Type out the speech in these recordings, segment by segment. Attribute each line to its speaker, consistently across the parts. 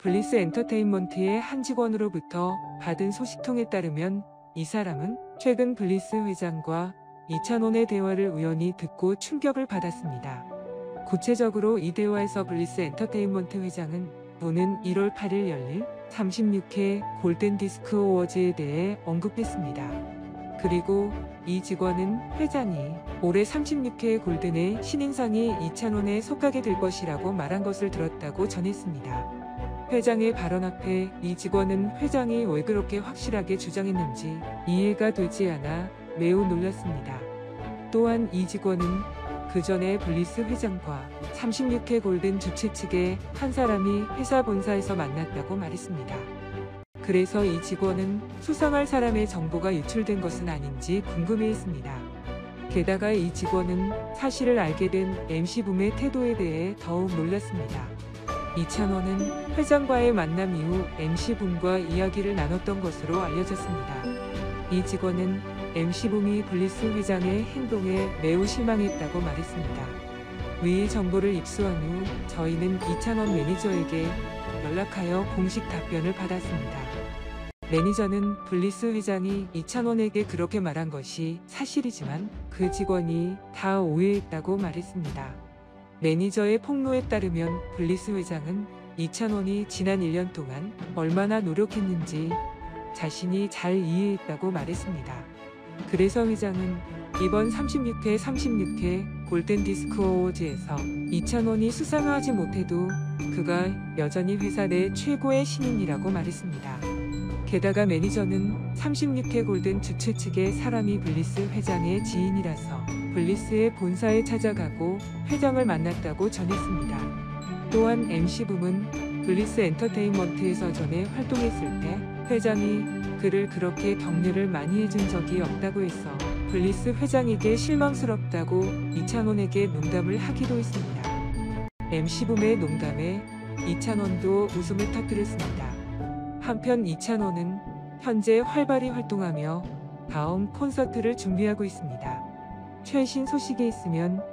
Speaker 1: 블리스 엔터테인먼트의 한 직원으로부터 받은 소식통에 따르면 이 사람은 최근 블리스 회장과 이찬원의 대화를 우연히 듣고 충격을 받았습니다. 구체적으로 이 대화에서 블리스 엔터테인먼트 회장은 오는 1월 8일 열릴 36회 골든디스크 어워즈에 대해 언급했습니다. 그리고 이 직원은 회장이 올해 36회 골든의 신인상이 이찬원에 속하게 될 것이라고 말한 것을 들었다고 전했습니다. 회장의 발언 앞에 이 직원은 회장이 왜 그렇게 확실하게 주장했는지 이해가 되지 않아 매우 놀랐습니다. 또한 이 직원은 그 전에 블리스 회장과 36회 골든 주최 측의 한 사람이 회사 본사에서 만났다고 말했습니다. 그래서 이 직원은 수상할 사람의 정보가 유출된 것은 아닌지 궁금해했습니다. 게다가 이 직원은 사실을 알게 된 MC붐의 태도에 대해 더욱 놀랐습니다. 이찬원은 회장과의 만남 이후 MC붐과 이야기를 나눴던 것으로 알려졌습니다. 이 직원은 MC붐이 블리스 회장의 행동에 매우 실망했다고 말했습니다. 위 정보를 입수한 후 저희는 이찬원 매니저에게 연락하여 공식 답변을 받았습니다. 매니저는 블리스 회장이 이찬원에게 그렇게 말한 것이 사실이지만 그 직원이 다 오해했다고 말했습니다. 매니저의 폭로에 따르면 블리스 회장은 이찬원이 지난 1년 동안 얼마나 노력했는지 자신이 잘 이해했다고 말했습니다. 그래서 회장은 이번 36회 골든디스크 어워즈에서 이찬원이 수상하지 못해도 그가 여전히 회사 내 최고의 신인이라고 말했습니다. 게다가 매니저는 36회 골든 주최 측의 사람이 블리스 회장의 지인이라서 블리스의 본사에 찾아가고 회장을 만났다고 전했습니다. 또한 MC붐은 블리스 엔터테인먼트에서 전에 활동했을 때 회장이 그를 그렇게 격려를 많이 해준 적이 없다고 해서 블리스 회장에게 실망스럽다고 이찬원에게 농담을 하기도 했습니다. MC붐의 농담에 이찬원도 웃음을 터뜨렸습니다. 한편 이찬원은 현재 활발히 활동하며 다음 콘서트를 준비하고 있습니다. 최신 소식이 있으면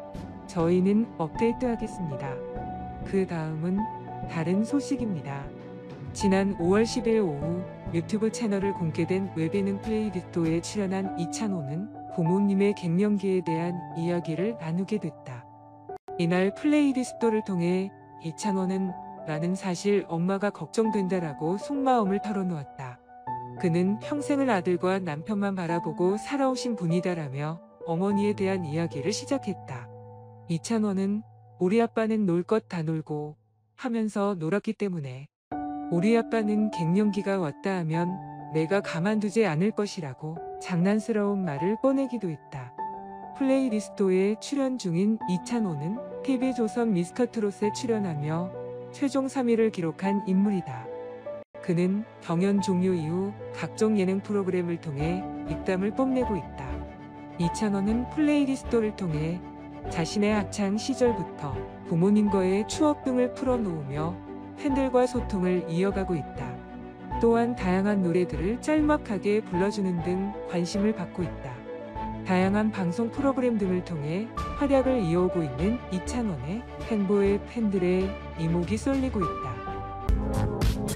Speaker 1: 저희는 업데이트하겠습니다. 그 다음은 다른 소식입니다. 지난 5월 10일 오후 유튜브 채널을 공개된 웹예능 플레이리스토에 출연한 이찬원은 부모님의 갱년기에 대한 이야기를 나누게 됐다. 이날 플레이리스토를 통해 이찬원은 라는 사실 엄마가 걱정된다라고 속마음을 털어놓았다. 그는 평생을 아들과 남편만 바라보고 살아오신 분이다라며 어머니에 대한 이야기를 시작했다. 이찬원은 우리 아빠는 놀 것 다 놀고 하면서 놀았기 때문에 우리 아빠는 갱년기가 왔다 하면 내가 가만두지 않을 것이라고 장난스러운 말을 꺼내기도 했다. 플레이리스토에 출연 중인 이찬원은 TV조선 미스터트롯에 출연하며 최종 3위를 기록한 인물이다. 그는 경연 종료 이후 각종 예능 프로그램을 통해 입담을 뽐내고 있다. 이찬원은 플레이리스토를 통해 자신의 학창 시절부터 부모님과의 추억 등을 풀어놓으며 팬들과 소통을 이어가고 있다. 또한 다양한 노래들을 짤막하게 불러주는 등 관심을 받고 있다. 다양한 방송 프로그램 등을 통해 활약을 이어오고 있는 이찬원의 팬보의 팬들의 이목이 쏠리고 있다.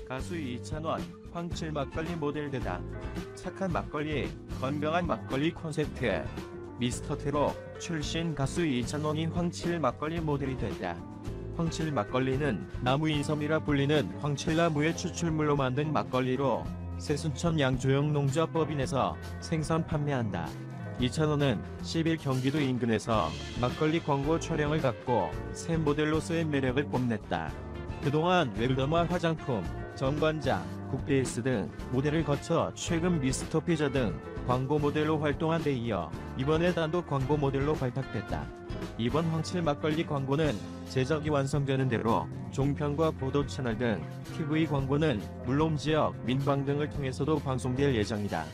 Speaker 2: 가수 이찬원, 황칠 막걸리 모델 되다. 착한 막걸리, 건강한 막걸리 콘셉트. 미스터트롯 출신 가수 이찬원이 황칠 막걸리 모델이 됐다. 황칠 막걸리는 나무인섬이라 불리는 황칠나무의 추출물로 만든 막걸리로 세순천 양조영 농자법인에서 생산 판매한다. 이찬원은 10일 경기도 인근에서 막걸리 광고 촬영을 갖고 새 모델로서의 매력을 뽐냈다. 그동안 웹드라마 화장품, 정관장, 국베이스 등 모델을 거쳐 최근 미스터 피자 등 광고 모델로 활동한 데 이어 이번에 단독 광고 모델로 발탁됐다. 이번 황칠 막걸리 광고는 제작이 완성되는 대로 종편과 보도 채널 등 TV 광고는 물론 지역 민방 등을 통해서도 방송될 예정이다.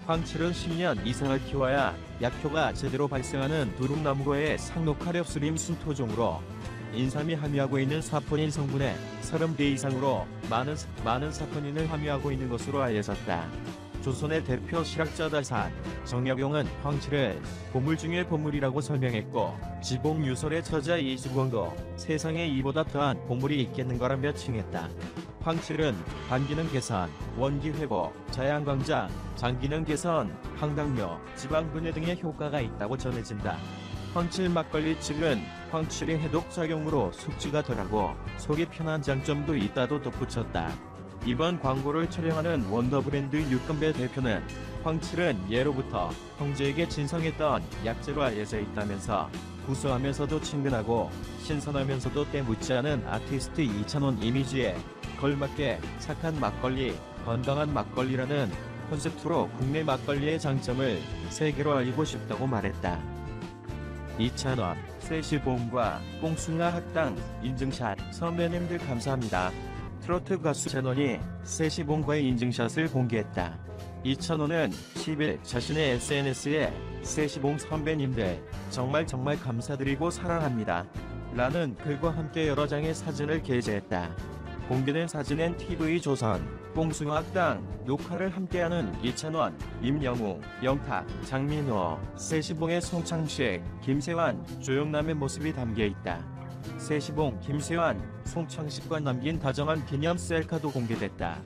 Speaker 2: 황칠은 10년 이상을 키워야 약효가 제대로 발생하는 두릅나무과의 상록화렵수림 순토종으로 인삼이 함유하고 있는 사포닌 성분의 30배 이상으로 많은 사포닌을 함유하고 있는 것으로 알려졌다. 조선의 대표 실학자 다산 정약용은 황칠을 보물 중의 보물이라고 설명했고 지봉유설의 저자 이수광도 세상에 이보다 더한 보물이 있겠는가라며 칭했다. 황칠은 간기능 개선, 원기 회복, 자양 강장, 장기능 개선, 항당뇨, 지방 분해 등의 효과가 있다고 전해진다. 황칠 막걸리 측은 황칠의 해독 작용으로 숙취가 덜하고 속이 편한 장점도 있다고 덧붙였다. 이번 광고를 촬영하는 원더브랜드 육건배 대표는 황칠은 예로부터 형제에게 진성했던 약재로 알려져 있다면서 구수하면서도 친근하고 신선하면서도 때묻지 않은 아티스트 이찬원 이미지에 걸맞게 착한 막걸리, 건강한 막걸리라는 콘셉트로 국내 막걸리의 장점을 세계로 알리고 싶다고 말했다. 이찬원, 세시봉과 뽕숭아 학당 인증샷. 선배님들 감사합니다. 트로트 가수 찬원이 세시봉과의 인증샷을 공개했다. 이찬원은 10일 자신의 SNS에 세시봉 선배님들 정말 감사드리고 사랑합니다 라는 글과 함께 여러 장의 사진을 게재했다. 공개된 사진엔 TV조선, 뽕숭아 학당 녹화를 함께하는 이찬원, 임영웅, 영탁, 장민호, 세시봉의 송창식, 김세환, 조영남의 모습이 담겨있다. 세시봉, 김세환, 송창식과 남긴 다정한 기념 셀카도 공개됐다.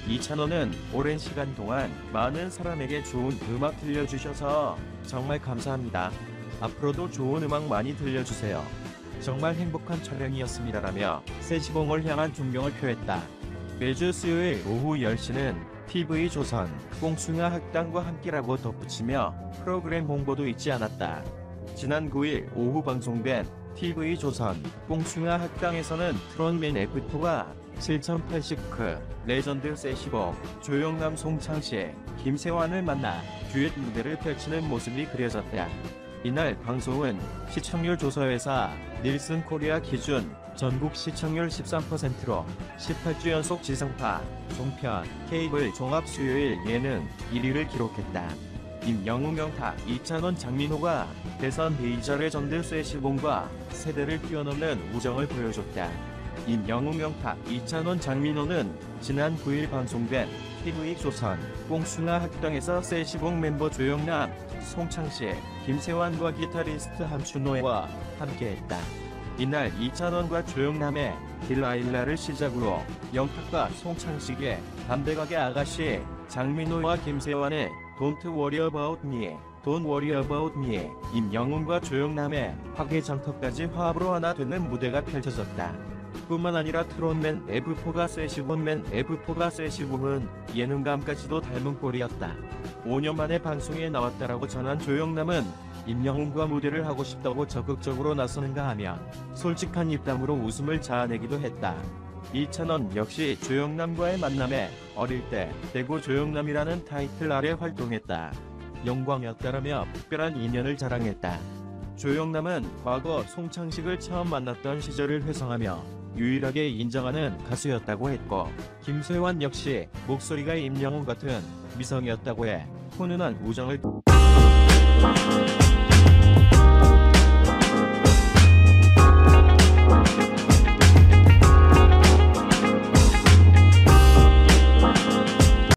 Speaker 2: 이찬원은 오랜 시간 동안 많은 사람에게 좋은 음악 들려주셔서 정말 감사합니다. 앞으로도 좋은 음악 많이 들려주세요. 정말 행복한 촬영이었습니다라며 세시봉을 향한 존경을 표했다. 매주 수요일 오후 10시는 TV조선, 뽕숭아 학당과 함께라고 덧붙이며 프로그램 홍보도 잊지 않았다. 지난 9일 오후 방송된 TV조선, 뽕숭아 학당에서는 트롯맨 F4가 7080크, 레전드 세시봉, 조영남 송창식, 김세환을 만나 듀엣 무대를 펼치는 모습이 그려졌다. 이날 방송은 시청률 조사회사 닐슨 코리아 기준 전국 시청률 13%로 18주 연속 지상파, 종편, 케이블 종합 수요일 예능 1위를 기록했다. 임영웅, 영탁, 이찬원, 장민호가 대선 베이저 레전드 세시봉과 세대를 뛰어넘는 우정을 보여줬다. 임영웅, 영탁, 이찬원, 장민호는 지난 9일 방송된 TV조선, 뽕숭아 학당에서 세시봉 멤버 조영남, 송창식, 김세환과 기타리스트 함춘호와 함께했다. 이날 이찬원과 조영남의 딜라일라를 시작으로 영탁과 송창식의 담배가게 아가씨, 장민호와 김세환의 Don't Worry About Me, Don't Worry About Me, 임영웅과 조영남의 화개장터까지 화합으로 하나 되는 무대가 펼쳐졌다. 뿐만 아니라 트롯맨 F4가 세시봉은 예능감까지도 닮은 꼴이었다. 5년 만에 방송에 나왔다라고 전한 조영남은 임영웅과 무대를 하고 싶다고 적극적으로 나서는가 하며 솔직한 입담으로 웃음을 자아내기도 했다. 이찬원 역시 조영남과의 만남에 어릴 때 대구 조영남이라는 타이틀 아래 활동했다. 영광이었다라며 특별한 인연을 자랑했다. 조영남은 과거 송창식을 처음 만났던 시절을 회상하며 유일하게 인정하는 가수였다고 했고, 김세환 역시 목소리가 임영웅 같은 미성이었다고 해 훈훈한 우정을